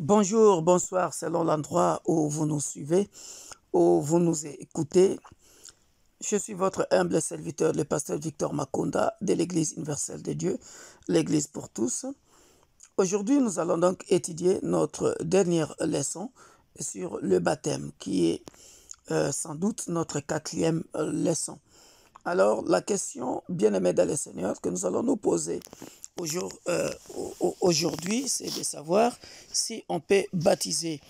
Bonjour, bonsoir, selon l'endroit où vous nous suivez, où vous nous écoutez. Je suis votre humble serviteur, le pasteur Victor Makonda de l'Église universelle de Dieu, l'Église pour tous. Aujourd'hui, nous allons donc étudier notre dernière leçon sur le baptême, qui est sans doute notre quatrième leçon. Alors, la question, bien-aimés dans le Seigneur, que nous allons nous poser aujourd'hui, c'est de savoir si on peut baptiser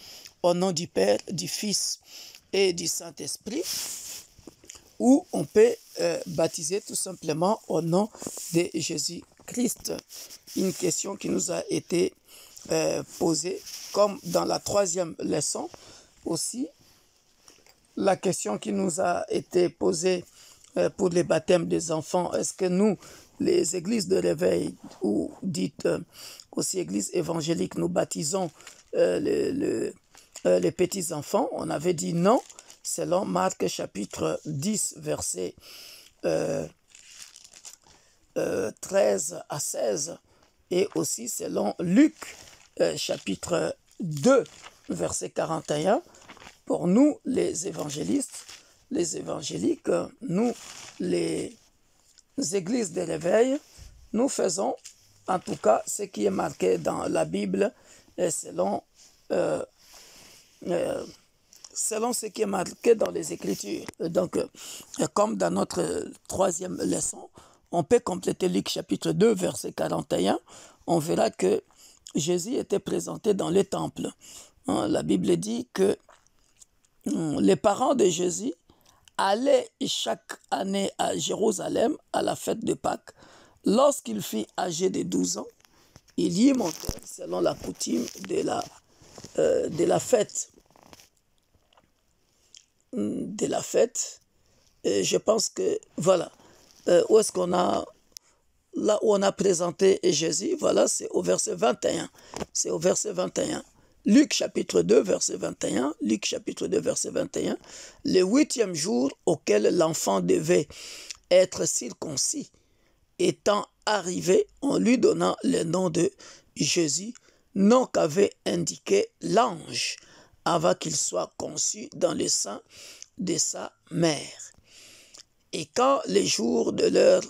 au nom du Père, du Fils et du Saint-Esprit, ou on peut baptiser tout simplement au nom de Jésus-Christ. Une question qui nous a été posée, comme dans la troisième leçon aussi. La question qui nous a été posée pour les baptêmes des enfants, est-ce que nous, les églises de réveil, ou dites aussi églises évangéliques, nous baptisons les petits-enfants? On avait dit non, selon Marc chapitre 10, versets 13 à 16, et aussi selon Luc chapitre 2, verset 41. Pour nous, les évangélistes, les évangéliques, nous, les églises de réveil, nous faisons en tout cas ce qui est marqué dans la Bible et selon ce qui est marqué dans les Écritures. Donc, comme dans notre troisième leçon, on peut compléter Luc chapitre 2, verset 41. On verra que Jésus était présenté dans le temple. La Bible dit que les parents de Jésus allaient chaque année à Jérusalem à la fête de Pâques. Lorsqu'il fut âgé de 12 ans, il y montait selon la coutume de la fête. Et je pense que, voilà, où est-ce qu'on a, là où on a présenté Jésus, voilà, c'est au verset 21. C'est au verset 21. Luc chapitre 2, verset 21. Luc chapitre 2, verset 21. Le 8e jour auquel l'enfant devait être circoncis étant arrivé, on lui donna le nom de Jésus, nom qu'avait indiqué l'ange avant qu'il soit conçu dans le sein de sa mère. Et quand les jours de leur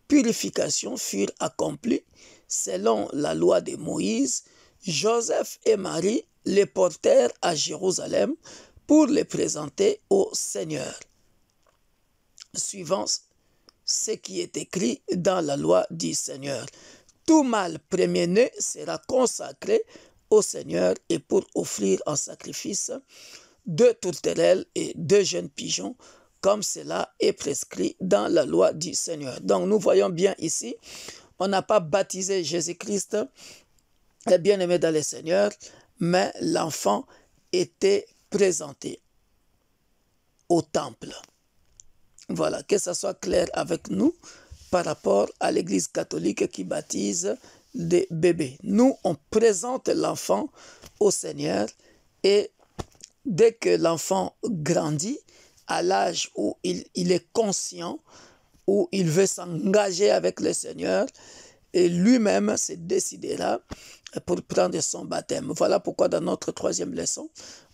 purification furent accomplis, selon la loi de Moïse, Joseph et Marie les portèrent à Jérusalem pour les présenter au Seigneur, suivant ce qui est écrit dans la loi du Seigneur. Tout mâle premier-né sera consacré au Seigneur et pour offrir en sacrifice 2 tourterelles et 2 jeunes pigeons, comme cela est prescrit dans la loi du Seigneur. Donc nous voyons bien ici, on n'a pas baptisé Jésus-Christ, bien-aimé dans le Seigneur, mais l'enfant était présenté au temple. Voilà, que ça soit clair avec nous par rapport à l'Église catholique qui baptise des bébés. Nous, on présente l'enfant au Seigneur et dès que l'enfant grandit, à l'âge où il est conscient, où il veut s'engager avec le Seigneur, et lui-même se décidera pour prendre son baptême. Voilà pourquoi dans notre troisième leçon,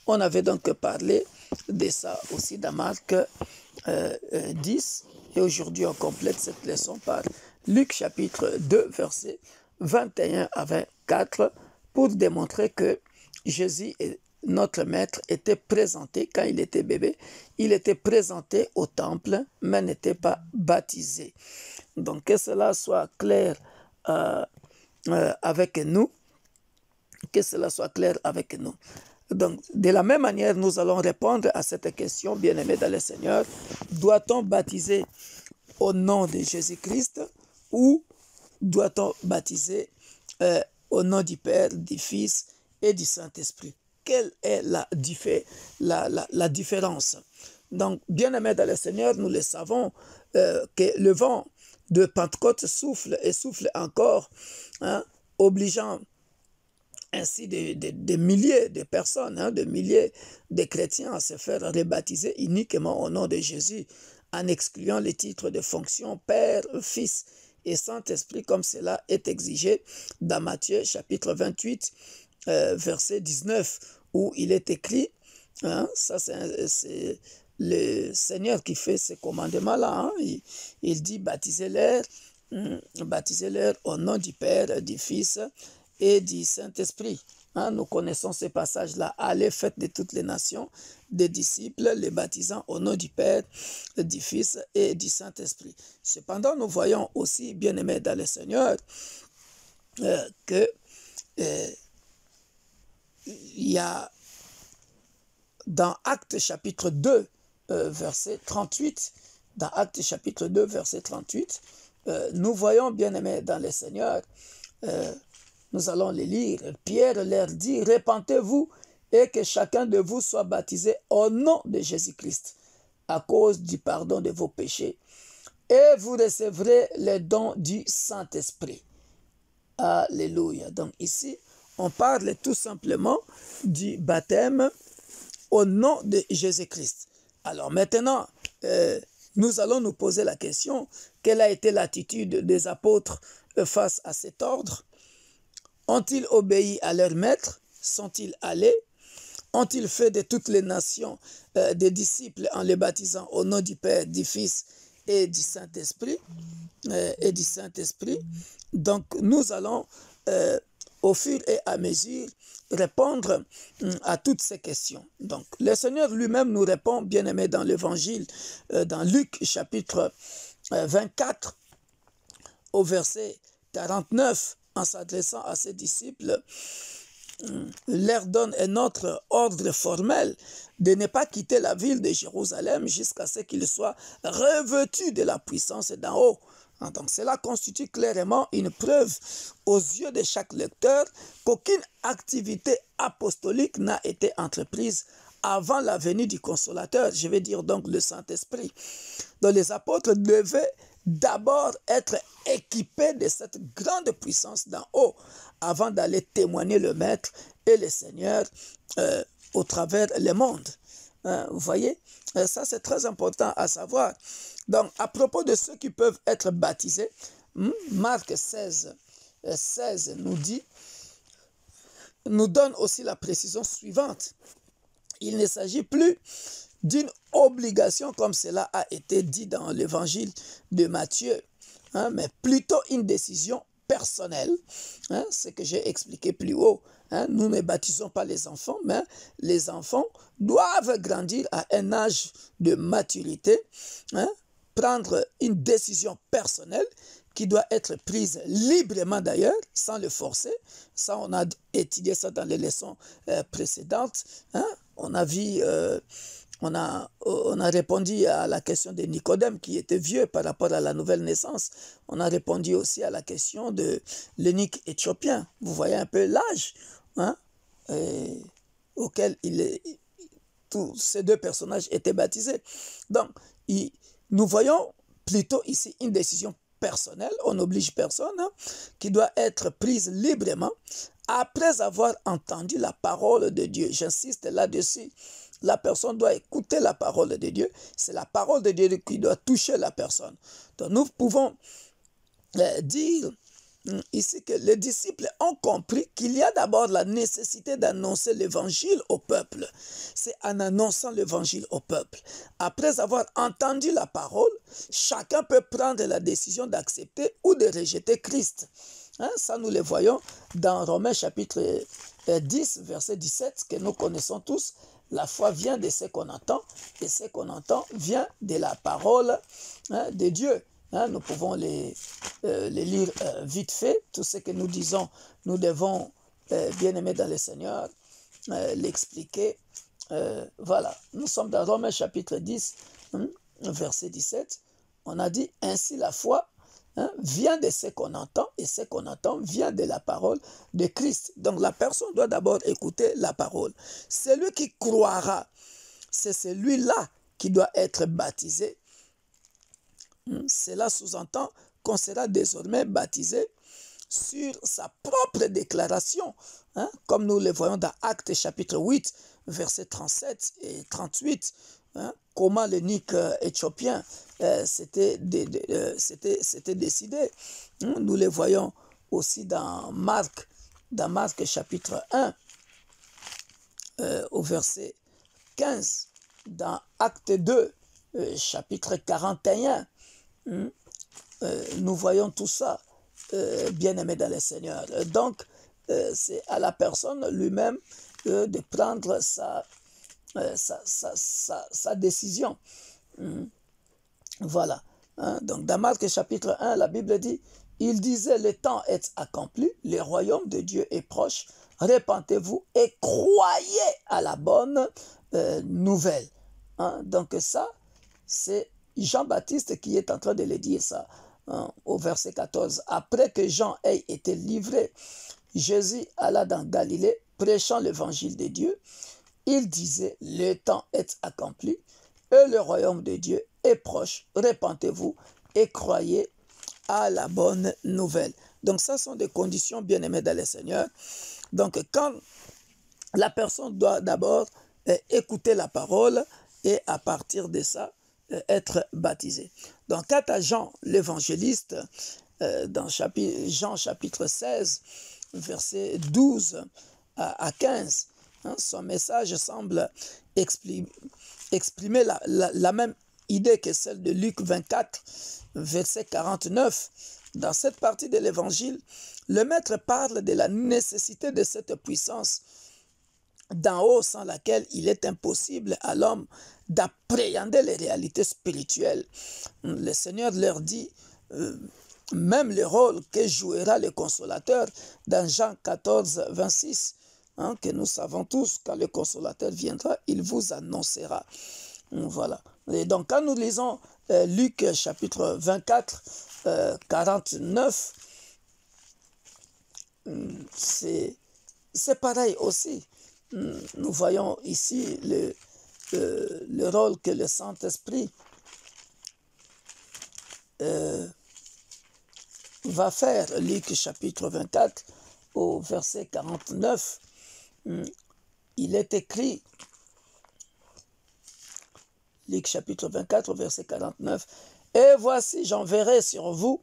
on avait donc parlé de ça aussi dans Marc 10. Et aujourd'hui, on complète cette leçon par Luc chapitre 2, versets 21 à 24, pour démontrer que Jésus, notre maître, était présenté, quand il était bébé, il était présenté au temple, mais n'était pas baptisé. Donc, que cela soit clair avec nous, que cela soit clair avec nous. Donc, de la même manière, nous allons répondre à cette question, bien-aimés dans le Seigneur. Doit-on baptiser au nom de Jésus-Christ ou doit-on baptiser au nom du Père, du Fils et du Saint-Esprit? Quelle est la différence? Donc, bien-aimés dans le Seigneur, nous le savons que le vent de Pentecôte souffle et souffle encore, obligeant ainsi des milliers de personnes, des milliers de chrétiens à se faire rebaptiser uniquement au nom de Jésus, en excluant les titres de fonction Père, Fils et Saint-Esprit, comme cela est exigé dans Matthieu chapitre 28 verset 19, où il est écrit, hein, ça c'est le Seigneur qui fait ce commandement-là, hein, il dit baptisez-les au nom du Père, du Fils et du Saint-Esprit. Hein, nous connaissons ces passages-là. Allez, faites de toutes les nations des disciples, les baptisant au nom du Père, du Fils et du Saint-Esprit. Cependant, nous voyons aussi, bien-aimés dans le Seigneur, que il y a dans Actes chapitre 2, verset 38, dans Actes chapitre 2, verset 38, nous voyons, bien-aimés dans le Seigneur, nous allons les lire. Pierre leur dit, répentez-vous et que chacun de vous soit baptisé au nom de Jésus-Christ à cause du pardon de vos péchés et vous recevrez les dons du Saint-Esprit. Alléluia. Donc ici, on parle tout simplement du baptême au nom de Jésus-Christ. Alors maintenant, nous allons nous poser la question, quelle a été l'attitude des apôtres face à cet ordre? Ont-ils obéi à leur maître? Sont-ils allés? Ont-ils fait de toutes les nations des disciples en les baptisant au nom du Père, du Fils et du Saint-Esprit? Donc nous allons au fur et à mesure répondre à toutes ces questions. Donc le Seigneur lui-même nous répond, bien-aimés, dans l'Évangile, dans Luc chapitre 24 au verset 49, en s'adressant à ses disciples, leur donne un autre ordre formel de ne pas quitter la ville de Jérusalem jusqu'à ce qu'ils soient revêtus de la puissance d'en haut. Donc cela constitue clairement une preuve aux yeux de chaque lecteur qu'aucune activité apostolique n'a été entreprise avant la venue du Consolateur, je vais dire donc le Saint-Esprit. Donc les apôtres devaient d'abord être équipés de cette grande puissance d'en haut avant d'aller témoigner le Maître et le Seigneur au travers le monde. Vous voyez, ça c'est très important à savoir. Donc à propos de ceux qui peuvent être baptisés, Marc 16 nous donne aussi la précision suivante. Il ne s'agit plus d'une obligation comme cela a été dit dans l'évangile de Matthieu, mais plutôt une décision personnelle, ce que j'ai expliqué plus haut. Nous ne baptisons pas les enfants, mais les enfants doivent grandir à un âge de maturité, prendre une décision personnelle qui doit être prise librement d'ailleurs, sans le forcer. Ça, on a étudié ça dans les leçons précédentes. On a vu, on a répondu à la question de Nicodème qui était vieux par rapport à la nouvelle naissance. On a répondu aussi à la question de l'eunuque éthiopien. Vous voyez un peu l'âge auquel tous ces deux personnages étaient baptisés. Donc, nous voyons plutôt ici une décision personnelle, on n'oblige personne, qui doit être prise librement après avoir entendu la parole de Dieu. J'insiste là-dessus. La personne doit écouter la parole de Dieu. C'est la parole de Dieu qui doit toucher la personne. Donc nous pouvons dire ici que les disciples ont compris qu'il y a d'abord la nécessité d'annoncer l'évangile au peuple. C'est en annonçant l'évangile au peuple. Après avoir entendu la parole, chacun peut prendre la décision d'accepter ou de rejeter Christ. Ça, nous le voyons dans Romains chapitre 10, verset 17, que nous connaissons tous. La foi vient de ce qu'on entend, et ce qu'on entend vient de la parole de Dieu. Nous pouvons les lire vite fait. Tout ce que nous disons, nous devons, bien aimés dans le Seigneur, l'expliquer. Voilà, nous sommes dans Romains chapitre 10, verset 17. On a dit, ainsi la foi vient de ce qu'on entend, et ce qu'on entend vient de la parole de Christ. Donc la personne doit d'abord écouter la parole. Celui qui croira, c'est celui-là qui doit être baptisé. Cela sous-entend qu'on sera désormais baptisé sur sa propre déclaration, comme nous le voyons dans Actes chapitre 8, versets 37 et 38. Comment l'eunuque éthiopien s'était décidé. Nous le voyons aussi dans Marc dans Marc chapitre 1, au verset 15, dans Acte 2, chapitre 41, nous voyons tout ça, bien-aimés dans le Seigneur. Donc, c'est à la personne lui-même de prendre sa décision. Voilà. Donc, dans Marc chapitre 1, la Bible dit, il disait, le temps est accompli, le royaume de Dieu est proche, répentez-vous et croyez à la bonne nouvelle. Donc ça, c'est Jean-Baptiste qui est en train de le dire ça, au verset 14. Après que Jean ait été livré, Jésus alla dans Galilée, prêchant l'évangile de Dieu. Il disait, le temps est accompli et le royaume de Dieu est proche. Répentez-vous et croyez à la bonne nouvelle. Donc ça sont des conditions bien-aimées dans le Seigneur. Donc quand la personne doit d'abord écouter la parole et à partir de ça, être baptisé. Donc quant à Jean l'évangéliste, dans Jean chapitre 16, verset 12 à 15, son message semble exprimer la même idée que celle de Luc 24, verset 49. Dans cette partie de l'évangile, le maître parle de la nécessité de cette puissance d'en haut sans laquelle il est impossible à l'homme d'appréhender les réalités spirituelles. Le Seigneur leur dit même le rôle que jouera le consolateur dans Jean 14, 26, que nous savons tous, quand le consolateur viendra, il vous annoncera. Voilà. Et donc quand nous lisons Luc chapitre 24, 49, c'est pareil aussi. Nous voyons ici le rôle que le Saint-Esprit va faire. Luc chapitre 24 au verset 49, il est écrit, Luc chapitre 24 au verset 49, « Et voici, j'enverrai sur vous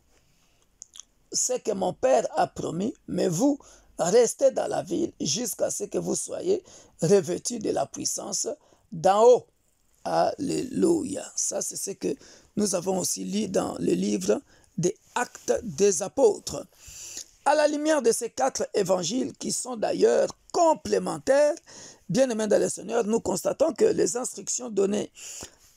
ce que mon Père a promis, mais vous, restez dans la ville jusqu'à ce que vous soyez revêtus de la puissance d'en haut. » Alléluia. Ça, c'est ce que nous avons aussi lu dans le livre des Actes des Apôtres. À la lumière de ces 4 évangiles, qui sont d'ailleurs complémentaires, bien-aimés dans le Seigneur, nous constatons que les instructions données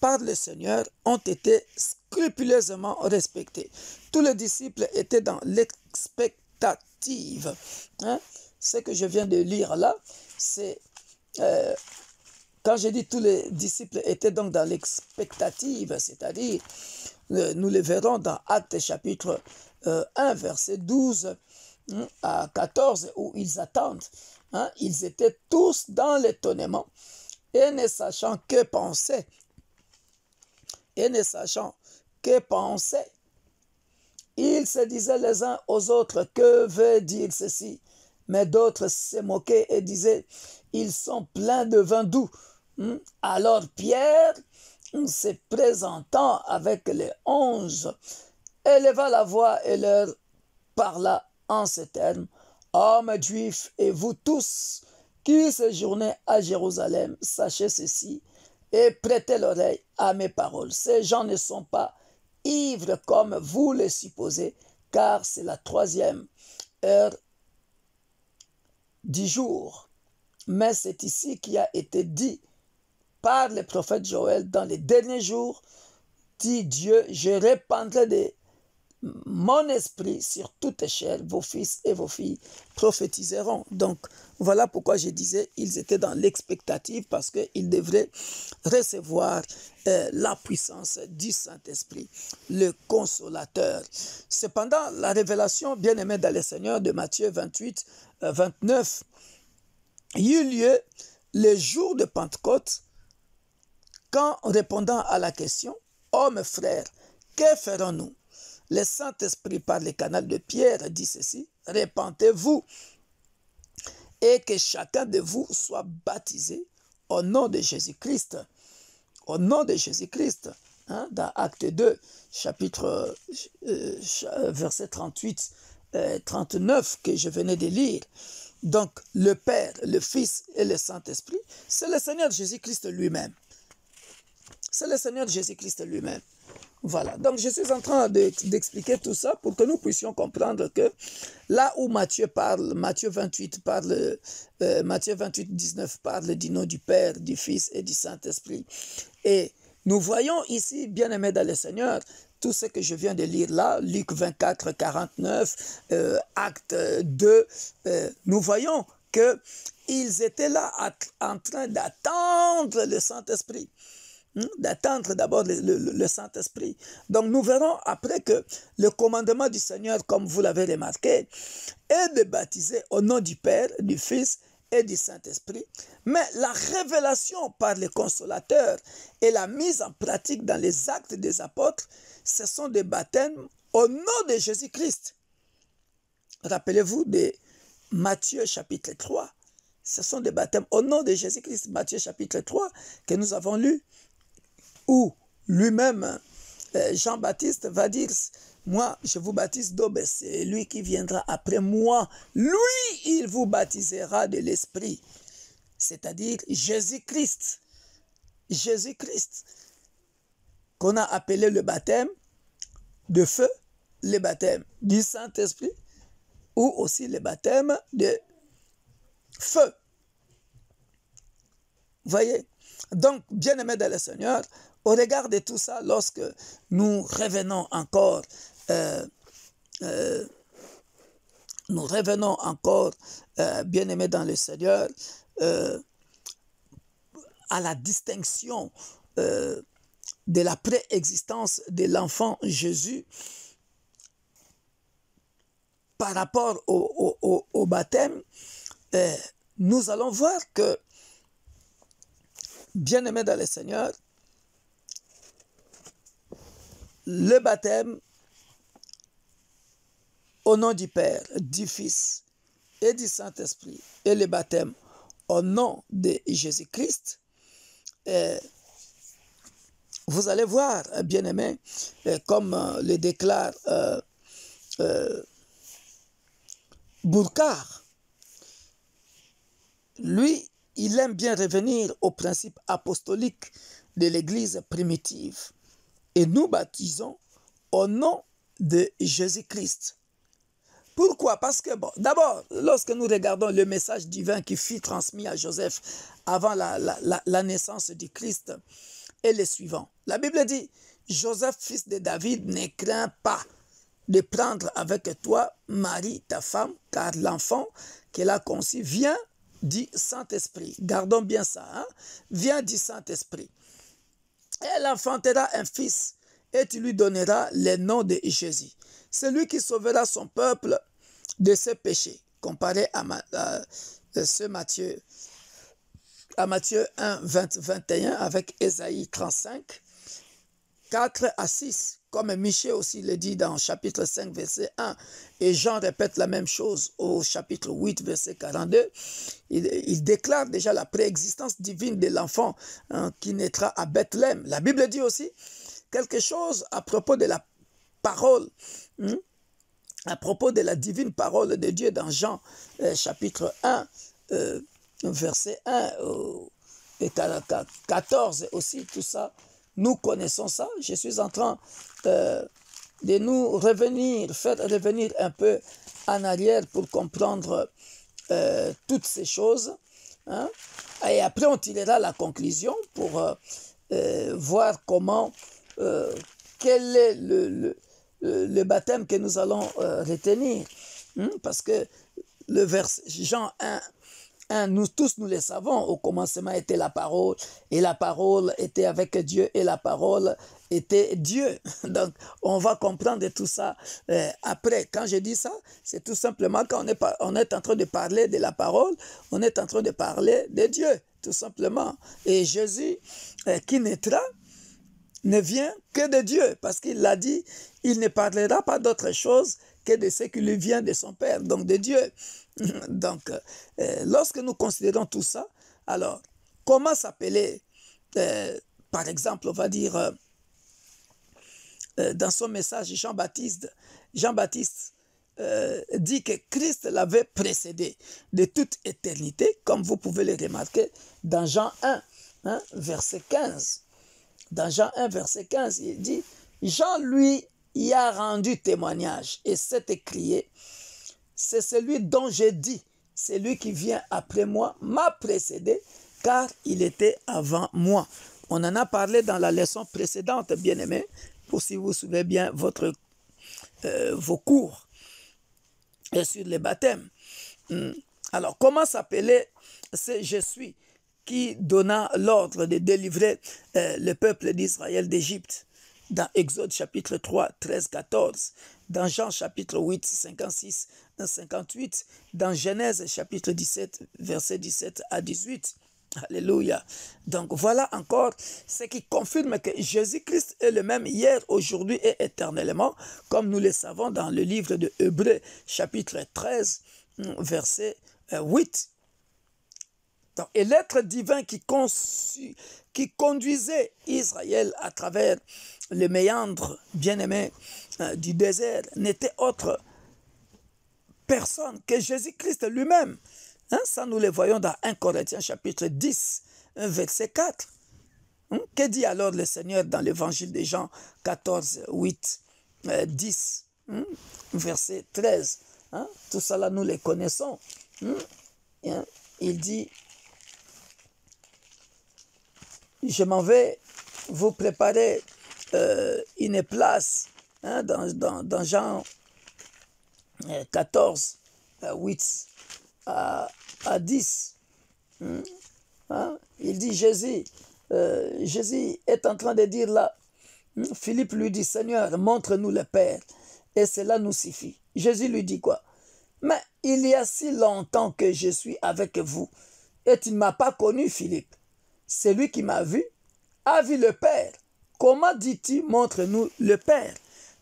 par le Seigneur ont été scrupuleusement respectées. Tous les disciples étaient dans l'expectative. Ce que je viens de lire là, c'est... quand je dis tous les disciples étaient donc dans l'expectative, c'est-à-dire, nous le verrons dans Actes chapitre 1, verset 12 à 14, où ils attendent. Ils étaient tous dans l'étonnement et ne sachant que penser. Ils se disaient les uns aux autres, que veut dire ceci? Mais d'autres se moquaient et disaient, ils sont pleins de vin doux. Alors Pierre, se présentant avec les 11, éleva la voix et leur parla en ces termes, « Hommes juifs et vous tous qui séjournez à Jérusalem, sachez ceci et prêtez l'oreille à mes paroles. Ces gens ne sont pas ivres comme vous le supposez, car c'est la 3e heure du jour. Mais c'est ici qui a été dit par le prophète Joël, dans les derniers jours, dit Dieu, je répandrai de mon esprit sur toute chair, vos fils et vos filles prophétiseront. Donc, voilà pourquoi je disais, ils étaient dans l'expectative, parce qu'ils devraient recevoir la puissance du Saint-Esprit, le consolateur. Cependant, la révélation, bien-aimée dans le Seigneur, de Matthieu 28, 29, il eut lieu le jour de Pentecôte, quand, répondant à la question, « Hommes frères, que ferons-nous » Le Saint-Esprit, par le canal de Pierre, dit ceci, « Répentez-vous et que chacun de vous soit baptisé au nom de Jésus-Christ. » Au nom de Jésus-Christ. Dans Acte 2, chapitre verset 38 39 que je venais de lire, donc le Père, le Fils et le Saint-Esprit, c'est le Seigneur Jésus-Christ lui-même. C'est le Seigneur Jésus-Christ lui-même. Voilà, donc je suis en train d'expliquer tout ça pour que nous puissions comprendre que là où Matthieu parle, Matthieu 28, 19 parle du nom du Père, du Fils et du Saint-Esprit. Et nous voyons ici, bien-aimés dans le Seigneur, tout ce que je viens de lire là, Luc 24, 49, Acte 2, nous voyons qu'ils étaient là en train d'attendre le Saint-Esprit. D'attendre d'abord le Saint-Esprit. Donc nous verrons après que le commandement du Seigneur, comme vous l'avez remarqué, est de baptiser au nom du Père, du Fils et du Saint-Esprit. Mais la révélation par le Consolateur et la mise en pratique dans les actes des apôtres, ce sont des baptêmes au nom de Jésus-Christ. Rappelez-vous de Matthieu chapitre 3. Ce sont des baptêmes au nom de Jésus-Christ. Matthieu chapitre 3 que nous avons lu, où lui-même, Jean-Baptiste va dire, moi, je vous baptise d'eau, mais c'est lui qui viendra après moi. Lui, il vous baptisera de l'Esprit, c'est-à-dire Jésus-Christ. Jésus-Christ, qu'on a appelé le baptême de feu, le baptême du Saint-Esprit, ou aussi le baptême de feu. Voyez? Donc, bien-aimés dans le Seigneur, au regard de tout ça, lorsque nous revenons encore, bien-aimés dans le Seigneur, à la distinction de la préexistence de l'enfant Jésus par rapport au baptême, nous allons voir que, bien-aimés dans le Seigneur, le baptême au nom du Père, du Fils et du Saint-Esprit, et le baptême au nom de Jésus-Christ, vous allez voir, bien-aimés, comme le déclare Burckhardt, lui, il aime bien revenir au principe apostolique de l'Église primitive. Et nous baptisons au nom de Jésus-Christ. Pourquoi? Parce que, bon, d'abord, lorsque nous regardons le message divin qui fut transmis à Joseph avant la naissance du Christ, est le suivant. La Bible dit, Joseph, fils de David, ne crains pas de prendre avec toi Marie, ta femme, car l'enfant qu'elle a conçu vient du Saint-Esprit. Gardons bien ça, hein? Vient du Saint-Esprit. Elle enfantera un fils, et tu lui donneras le nom de Jésus. C'est lui qui sauvera son peuple de ses péchés. Comparé à Matthieu 1, 21 avec Ésaïe 35, 4 à 6. Comme Michée aussi le dit dans chapitre 5, verset 1. Et Jean répète la même chose au chapitre 8, verset 42. Il déclare déjà la préexistence divine de l'enfant qui naîtra à Bethléem. La Bible dit aussi quelque chose à propos de la parole, à propos de la divine parole de Dieu dans Jean chapitre 1, verset 1 et 14 aussi, tout ça. Nous connaissons ça. Je suis en train de nous faire revenir un peu en arrière pour comprendre toutes ces choses. Hein? Et après, on tirera la conclusion pour voir comment, quel est le baptême que nous allons retenir. Parce que le verset Jean 1, nous tous nous le savons, au commencement était la parole, et la parole était avec Dieu, et la parole était Dieu. Donc, on va comprendre tout ça après. Quand je dis ça, c'est tout simplement quand on est en train de parler de la parole, on est en train de parler de Dieu, tout simplement. Et Jésus, qui naîtra, ne vient que de Dieu, parce qu'il l'a dit, il ne parlera pas d'autre chose que de ce qui lui vient de son Père, donc de Dieu. Donc, lorsque nous considérons tout ça, alors, comment s'appeler, par exemple, on va dire, dans son message, Jean-Baptiste dit que Christ l'avait précédé de toute éternité, comme vous pouvez le remarquer dans Jean 1, hein, verset 15. Dans Jean 1, verset 15, il dit, Jean, lui, y a rendu témoignage et s'est écrié, c'est celui dont j'ai dit, celui qui vient après moi m'a précédé, car il était avant moi. On en a parlé dans la leçon précédente, bien-aimés, pour si vous souvenez bien vos cours sur les baptêmes. Alors, comment s'appelait ce je suis qui donna l'ordre de délivrer le peuple d'Israël d'Égypte? Dans Exode chapitre 3, 13, 14, dans Jean chapitre 8, 56, 58, dans Genèse chapitre 17, verset 17 à 18. Alléluia. Donc voilà encore ce qui confirme que Jésus-Christ est le même hier, aujourd'hui et éternellement, comme nous le savons dans le livre de Hébreux chapitre 13, verset 8. Donc, et l'être divin qui conduisait Israël à travers les méandres bien-aimés du désert n'était autre personne que Jésus-Christ lui-même. Hein, ça, nous le voyons dans 1 Corinthiens chapitre 10, verset 4. Que dit alors le Seigneur dans l'évangile de Jean 14, 8, 10, verset 13. Hein, tout cela, nous les connaissons. Il dit, je m'en vais vous préparer une place, hein, dans Jean 14, 8 à 10. Hein? Il dit, Jésus est en train de dire là, Philippe lui dit, Seigneur, montre-nous le Père, et cela nous suffit. Jésus lui dit quoi? Mais il y a si longtemps que je suis avec vous, et tu ne m'as pas connu, Philippe. Celui qui m'a vu a vu le Père. Comment dis-tu, montre-nous le Père?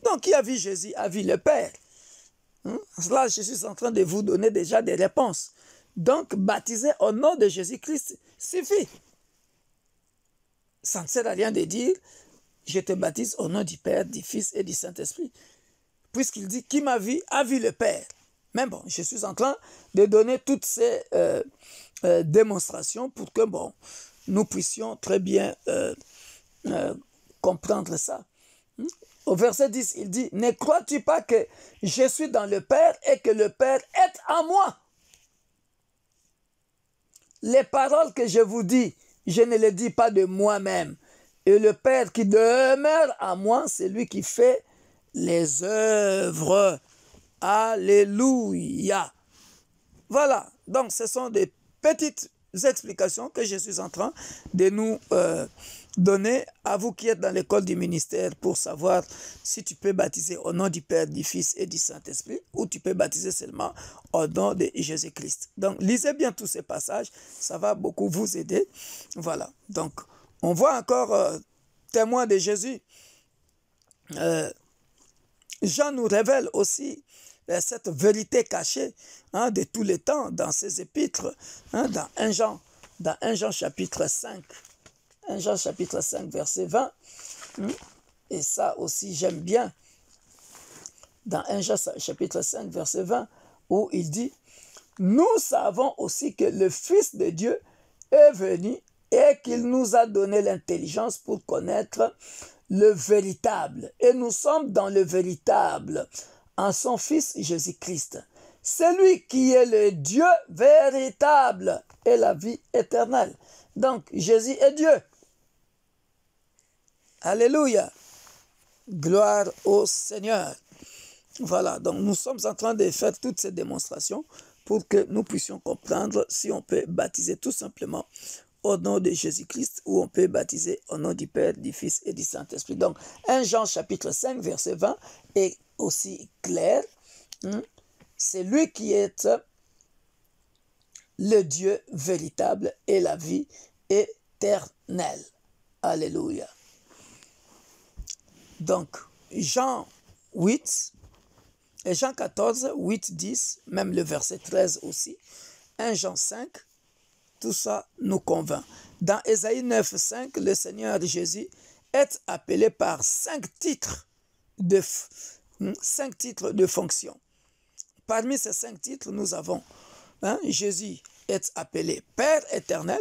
Donc, qui a vu Jésus a vu le Père. Là, je suis en train de vous donner déjà des réponses. Donc, baptiser au nom de Jésus-Christ suffit. Ça ne sert à rien de dire, je te baptise au nom du Père, du Fils et du Saint-Esprit. Puisqu'il dit, qui m'a vu a vu le Père. Mais bon, je suis en train de donner toutes ces démonstrations pour que, bon, nous puissions très bien comprendre ça. Au verset 10, il dit, ne crois-tu pas que je suis dans le Père et que le Père est en moi? Les paroles que je vous dis, je ne les dis pas de moi-même. Et le Père qui demeure en moi, c'est lui qui fait les œuvres. Alléluia. Voilà, donc ce sont des petites explications que je suis en train de nous donner à vous qui êtes dans l'école du ministère pour savoir si tu peux baptiser au nom du Père, du Fils et du Saint-Esprit ou tu peux baptiser seulement au nom de Jésus-Christ. Donc lisez bien tous ces passages, ça va beaucoup vous aider. Voilà, donc on voit encore témoin de Jésus. Jean nous révèle aussi cette vérité cachée, hein, de tous les temps dans ses épîtres, hein, dans 1 Jean chapitre 5, 1 Jean chapitre 5 verset 20, et ça aussi j'aime bien, dans 1 Jean chapitre 5 verset 20, où il dit, nous savons aussi que le Fils de Dieu est venu et qu'il nous a donné l'intelligence pour connaître le véritable, et nous sommes dans le véritable, en son Fils Jésus-Christ. C'est lui qui est le Dieu véritable et la vie éternelle. Donc, Jésus est Dieu. Alléluia. Gloire au Seigneur. Voilà, donc nous sommes en train de faire toutes ces démonstrations pour que nous puissions comprendre si on peut baptiser tout simplement au nom de Jésus-Christ ou on peut baptiser au nom du Père, du Fils et du Saint-Esprit. Donc, 1 Jean chapitre 5 verset 20 est aussi clair. C'est lui qui est le Dieu véritable et la vie éternelle. Alléluia. Donc, Jean 8 et Jean 14, 8, 10, même le verset 13 aussi, 1 Jean 5, tout ça nous convainc. Dans Ésaïe 9, 5, le Seigneur Jésus est appelé par 5 titres de fonction. parmi ces 5 titres, nous avons, Jésus est appelé Père éternel,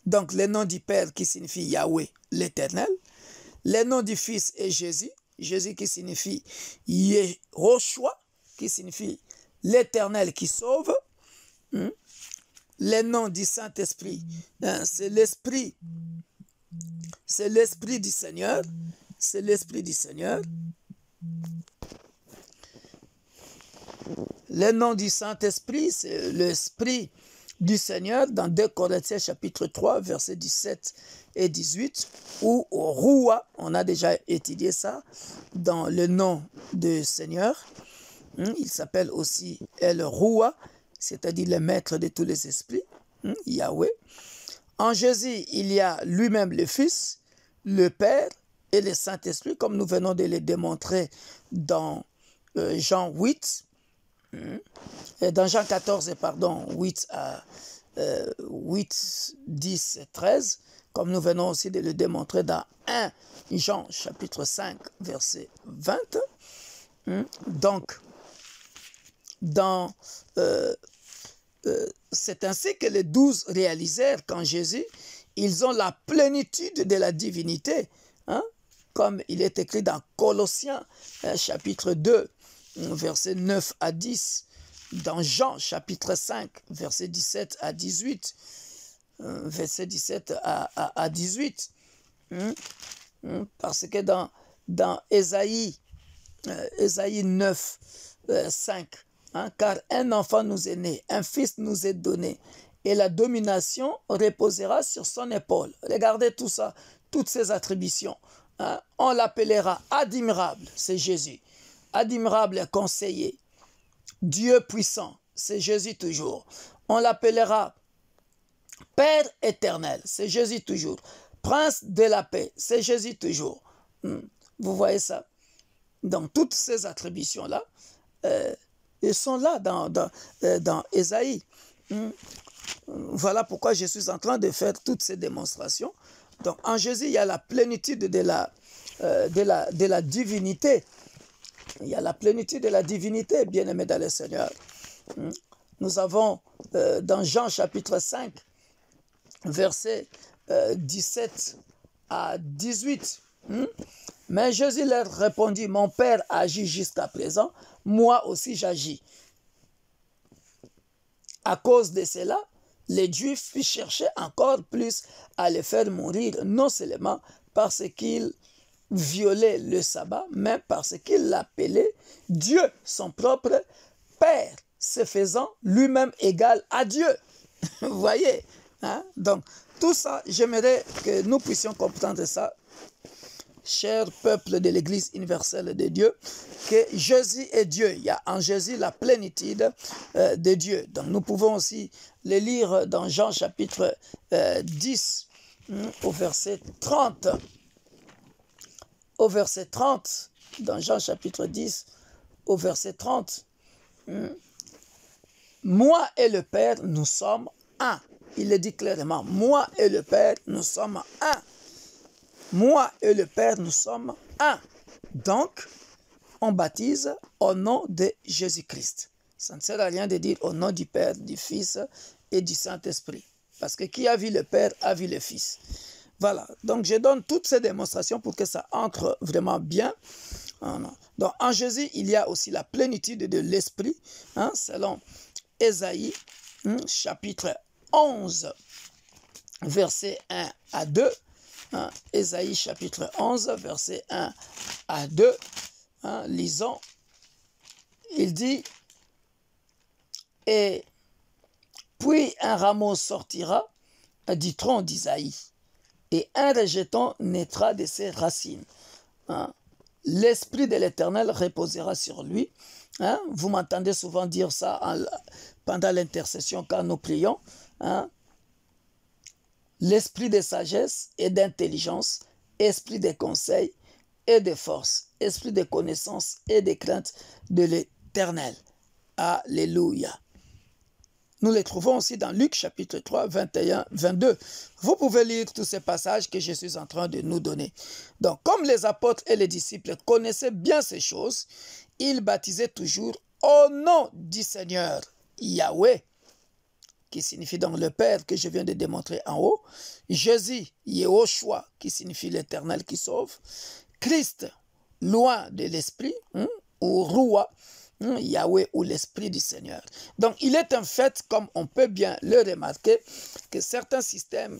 donc le nom du Père qui signifie Yahweh l'éternel, le nom du Fils est Jésus, Jésus qui signifie Yehoshua, qui signifie l'éternel qui sauve. Le nom du Saint-Esprit, c'est l'Esprit du Seigneur, c'est l'Esprit du Seigneur. Le nom du Saint-Esprit, c'est l'Esprit du Seigneur dans 2 Corinthiens chapitre 3, versets 17 et 18, ou Roua, on a déjà étudié ça, dans le nom du Seigneur. Il s'appelle aussi El Roua, c'est-à-dire le maître de tous les esprits, Yahweh. En Jésus, il y a lui-même le Fils, le Père et le Saint-Esprit, comme nous venons de le démontrer dans Jean 8, dans Jean 14, pardon, 8, 10 et 13, comme nous venons aussi de le démontrer dans 1 Jean chapitre 5, verset 20. Donc, c'est ainsi que les 12 réalisèrent qu'en Jésus, ils ont la plénitude de la divinité, comme il est écrit dans Colossiens chapitre 2, versets 9 à 10, dans Jean chapitre 5, versets 17 à 18, verset 17 à 18, parce que dans Ésaïe 9, 5, car un enfant nous est né, un fils nous est donné, et la domination reposera sur son épaule. Regardez tout ça, toutes ces attributions. On l'appellera admirable, c'est Jésus. Admirable conseiller, Dieu puissant, c'est Jésus toujours. On l'appellera Père éternel, c'est Jésus toujours. Prince de la paix, c'est Jésus toujours. Vous voyez ça? Donc toutes ces attributions-là, ils sont là dans Ésaïe. Voilà pourquoi je suis en train de faire toutes ces démonstrations. Donc en Jésus, il y a la plénitude de la divinité. Il y a la plénitude de la divinité, bien-aimés dans le Seigneur. Nous avons dans Jean chapitre 5, versets 17 à 18. Mais Jésus leur répondit, mon Père agit jusqu'à présent, moi aussi j'agis. À cause de cela, les Juifs cherchaient encore plus à le faire mourir, non seulement parce qu'ils violaient le sabbat, mais parce qu'ils l'appelaient Dieu, son propre Père, se faisant lui-même égal à Dieu. Vous voyez, donc tout ça, j'aimerais que nous puissions comprendre ça, cher peuple de l'Église universelle de Dieu, que Jésus est Dieu. Il y a en Jésus la plénitude de Dieu. Donc nous pouvons aussi le lire dans Jean chapitre 10, au verset 30. Au verset 30, dans Jean chapitre 10, au verset 30. Moi et le Père, nous sommes un. Il le dit clairement. Moi et le Père, nous sommes un. Moi et le Père, nous sommes un. Donc, on baptise au nom de Jésus-Christ. Ça ne sert à rien de dire au nom du Père, du Fils et du Saint-Esprit. Parce que qui a vu le Père a vu le Fils. Voilà. Donc, je donne toutes ces démonstrations pour que ça entre vraiment bien. Donc, en Jésus, il y a aussi la plénitude de l'Esprit, selon Ésaïe, chapitre 11, versets 1 à 2. Ésaïe chapitre 11, verset 1 à 2. Lisons. Il dit, et puis un rameau sortira du tronc d'Isaïe, et un rejeton naîtra de ses racines. L'Esprit de l'Éternel reposera sur lui. Vous m'entendez souvent dire ça pendant l'intercession quand nous prions. L'esprit de sagesse et d'intelligence, esprit de conseil et de force, esprit de connaissance et de crainte de l'Éternel. Alléluia. Nous les trouvons aussi dans Luc chapitre 3, 21, 22. Vous pouvez lire tous ces passages que je suis en train de nous donner. Donc, comme les apôtres et les disciples connaissaient bien ces choses, ils baptisaient toujours au nom du Seigneur Yahweh, qui signifie donc le Père que je viens de démontrer en haut, Jésus, Yehoshua, qui signifie l'Éternel qui sauve, Christ, loin de l'Esprit, ou Roua, Yahweh ou l'Esprit du Seigneur. Donc il est un fait, comme on peut bien le remarquer, que certains systèmes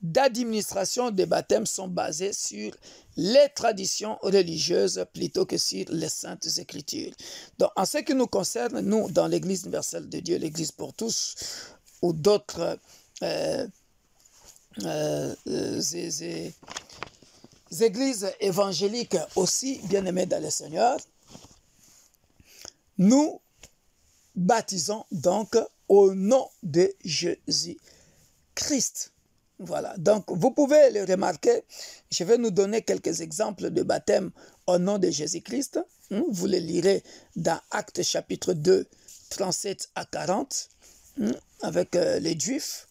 d'administration des baptêmes sont basés sur les traditions religieuses plutôt que sur les saintes écritures. Donc en ce qui nous concerne, nous, dans l'Église universelle de Dieu, l'Église pour tous, ou d'autres églises évangéliques aussi, bien-aimées dans le Seigneur, nous baptisons donc au nom de Jésus-Christ. Voilà, donc vous pouvez le remarquer, je vais nous donner quelques exemples de baptême au nom de Jésus-Christ. Vous les lirez dans Actes chapitre 2, 37 à 40, avec les Juifs.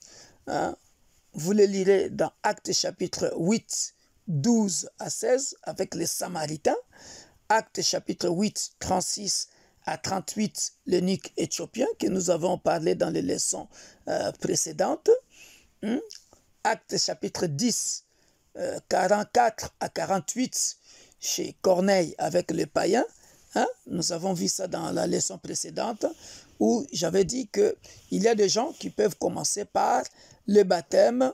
Vous les lirez dans Actes chapitre 8, 12 à 16, avec les Samaritains. Actes chapitre 8, 36 à 38, l'eunuque éthiopien, que nous avons parlé dans les leçons précédentes. Actes chapitre 10, 44 à 48, chez Corneille avec les païens. Nous avons vu ça dans la leçon précédente, où j'avais dit qu'il y a des gens qui peuvent commencer par le baptême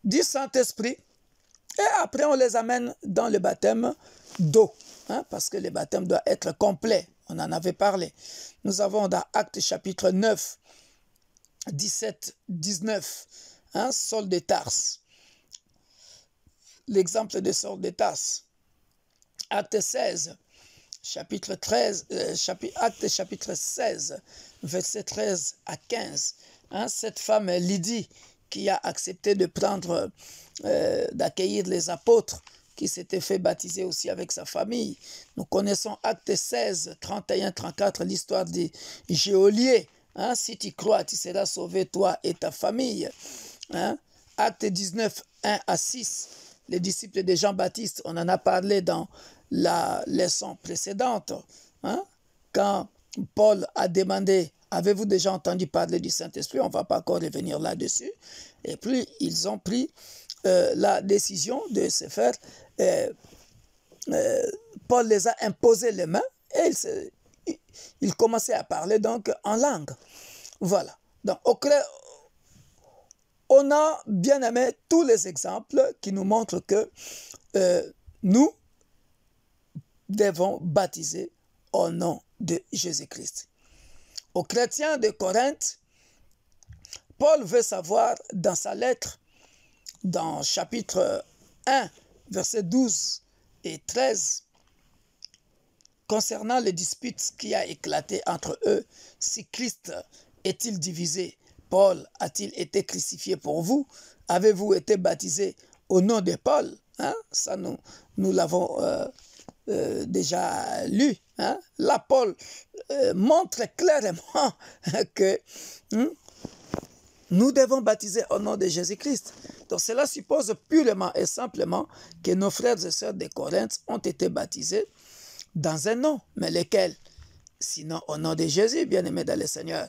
du Saint-Esprit. Et après, on les amène dans le baptême d'eau, parce que le baptême doit être complet. On en avait parlé. Nous avons dans Actes chapitre 9, 17, 19, Saul de Tarse. L'exemple de Saul de Tarse. Acte 16, chapitre 13, Acte chapitre 16, verset 13 à 15. Cette femme Lydie qui a accepté de prendre, d'accueillir les apôtres, qui s'était fait baptiser aussi avec sa famille. Nous connaissons Acte 16, 31, 34, l'histoire du geôlier. Si tu crois, tu seras sauvé, toi et ta famille. Acte 19, 1 à 6, les disciples de Jean-Baptiste, on en a parlé dans la leçon précédente. Quand Paul a demandé, avez-vous déjà entendu parler du Saint-Esprit? On ne va pas encore revenir là-dessus. Et puis, ils ont pris la décision de se faire, Paul les a imposé les mains et ils commençaient à parler donc en langue. Voilà. Donc, on a bien aimé tous les exemples qui nous montrent que nous devons baptiser au nom de Jésus-Christ. Aux chrétiens de Corinthe, Paul veut savoir dans sa lettre, dans chapitre 1, versets 12 et 13, concernant les disputes qui a éclaté entre eux, si Christ est-il divisé? Paul a-t-il été crucifié pour vous? Avez-vous été baptisé au nom de Paul? Ça, nous l'avons déjà lu. Là, Paul montre clairement que nous devons baptiser au nom de Jésus-Christ. Donc cela suppose purement et simplement que nos frères et sœurs de Corinthe ont été baptisés dans un nom. Mais lesquels? Sinon au nom de Jésus, bien-aimés dans le Seigneur.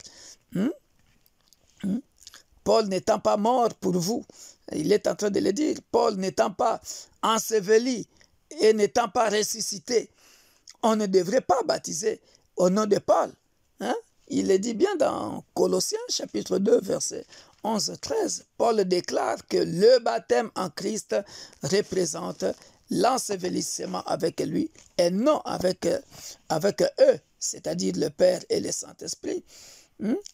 Paul n'étant pas mort pour vous, il est en train de le dire, Paul n'étant pas enseveli et n'étant pas ressuscité, on ne devrait pas baptiser au nom de Paul. Il est dit bien dans Colossiens chapitre 2, verset 11-13. Paul déclare que le baptême en Christ représente l'ensevelissement avec lui et non avec eux, c'est-à-dire le Père et le Saint-Esprit.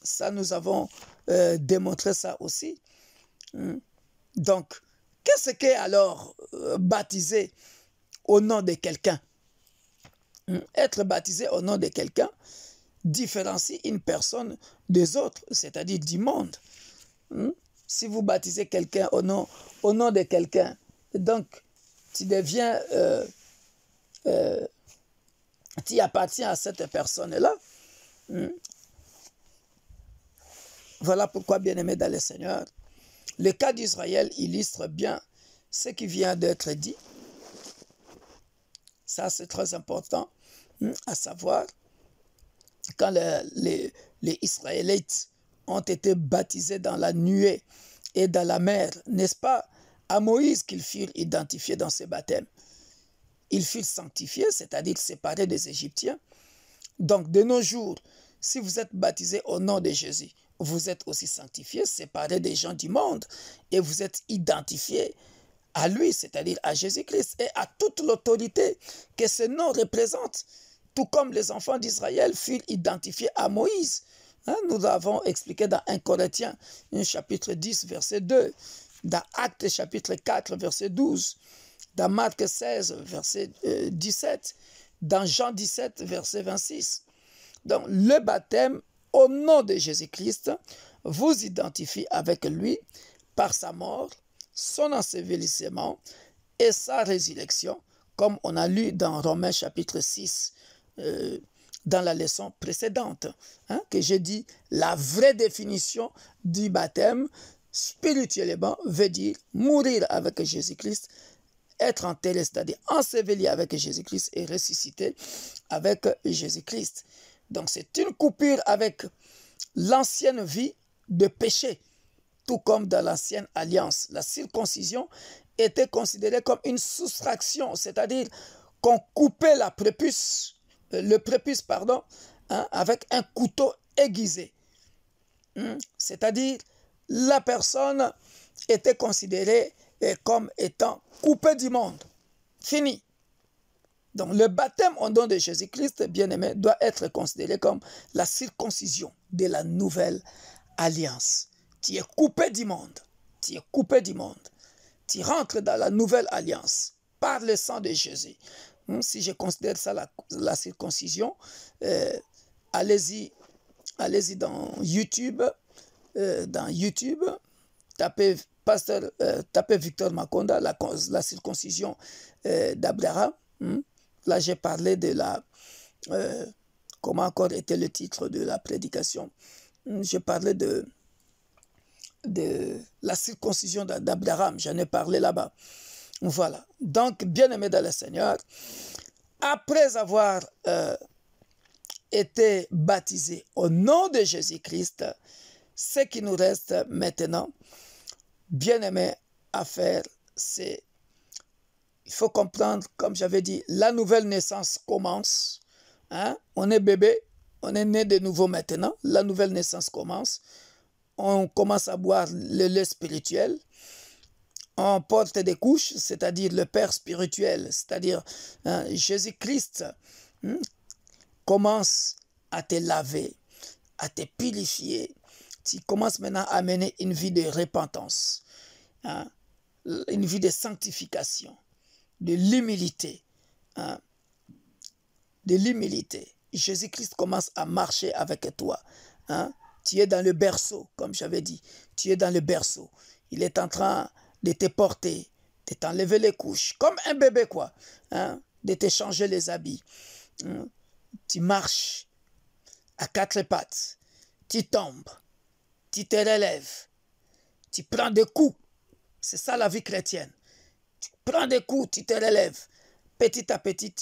Ça, nous avons démontré ça aussi. Donc, qu'est-ce qu'est alors baptiser au nom de quelqu'un? Être baptisé au nom de quelqu'un différencie une personne des autres, c'est-à-dire du monde. Si vous baptisez quelqu'un au nom de quelqu'un, donc tu deviens, tu appartiens à cette personne-là. Voilà pourquoi, bien-aimé dans le Seigneur, le cas d'Israël illustre bien ce qui vient d'être dit. Ça, c'est très important à savoir. quand les Israélites ont été baptisés dans la nuée et dans la mer, n'est-ce pas à Moïse qu'ils furent identifiés dans ces baptêmes? Ils furent sanctifiés, c'est-à-dire séparés des Égyptiens. Donc, de nos jours, si vous êtes baptisé au nom de Jésus, vous êtes aussi sanctifiés, séparés des gens du monde, et vous êtes identifiés à lui, c'est-à-dire à Jésus-Christ, et à toute l'autorité que ce nom représente, tout comme les enfants d'Israël furent identifiés à Moïse. Nous l'avons expliqué dans 1 Corinthiens, chapitre 10, verset 2, dans Actes, chapitre 4, verset 12, dans Marc 16, verset 17, dans Jean 17, verset 26. Donc, le baptême au nom de Jésus-Christ vous identifie avec lui par sa mort, son ensevelissement et sa résurrection, comme on a lu dans Romains chapitre 6, dans la leçon précédente, que j'ai dit, la vraie définition du baptême spirituellement veut dire mourir avec Jésus-Christ, être enterré, c'est-à-dire enseveli avec Jésus-Christ et ressuscité avec Jésus-Christ. Donc c'est une coupure avec l'ancienne vie de péché, tout comme dans l'ancienne alliance. La circoncision était considérée comme une soustraction, c'est-à-dire qu'on coupait le prépuce, avec un couteau aiguisé. C'est-à-dire la personne était considérée comme étant coupée du monde. Fini. Donc le baptême au nom de Jésus-Christ, bien-aimé, doit être considéré comme la circoncision de la nouvelle alliance. Tu es coupé du monde. Tu es coupé du monde. Tu rentres dans la nouvelle alliance par le sang de Jésus. Si je considère ça la circoncision, allez-y dans YouTube. Tapez Victor Makonda, la circoncision d'Abraham. Là, j'ai parlé de comment encore était le titre de la prédication. Je parlais de la circoncision d'Abraham. J'en ai parlé là-bas. Voilà. Donc, bien-aimés dans le Seigneur, après avoir été baptisés au nom de Jésus-Christ, ce qui nous reste maintenant, bien-aimés, à faire, c'est, il faut comprendre, comme j'avais dit, la nouvelle naissance commence. On est bébé, on est né de nouveau maintenant, la nouvelle naissance commence. On commence à boire le lait spirituel. On porte des couches, c'est-à-dire le Père spirituel, c'est-à-dire Jésus-Christ commence à te laver, à te purifier. Tu commences maintenant à mener une vie de repentance, une vie de sanctification, de l'humilité. De l'humilité. Jésus-Christ commence à marcher avec toi. Tu es dans le berceau, comme j'avais dit. Tu es dans le berceau. Il est en train de te porter, de t'enlever les couches, comme un bébé, quoi. De te changer les habits. Tu marches à quatre pattes. Tu tombes. Tu te relèves. Tu prends des coups. C'est ça la vie chrétienne. Tu prends des coups, tu te relèves. Petit à petit,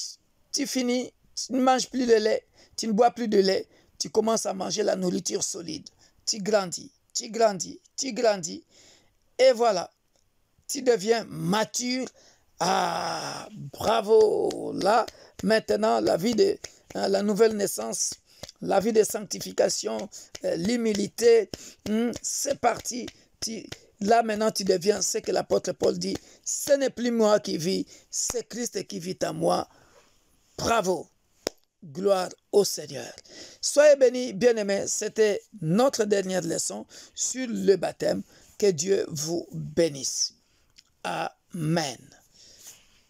tu finis, tu ne manges plus de lait, tu ne bois plus de lait. Tu commences à manger la nourriture solide. Tu grandis, tu grandis, tu grandis. Et voilà, tu deviens mature. Ah, bravo! Là, maintenant, la vie de la nouvelle naissance, la vie de sanctification, l'humilité, c'est parti. Là, maintenant, tu deviens ce que l'apôtre Paul dit. Ce n'est plus moi qui vis, c'est Christ qui vit en moi. Bravo! Gloire au Seigneur. Soyez bénis, bien-aimés. C'était notre dernière leçon sur le baptême. Que Dieu vous bénisse. Amen.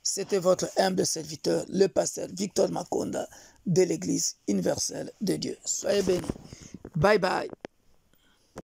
C'était votre humble serviteur, le pasteur Victor Makonda de l'Église universelle de Dieu. Soyez bénis. Bye bye.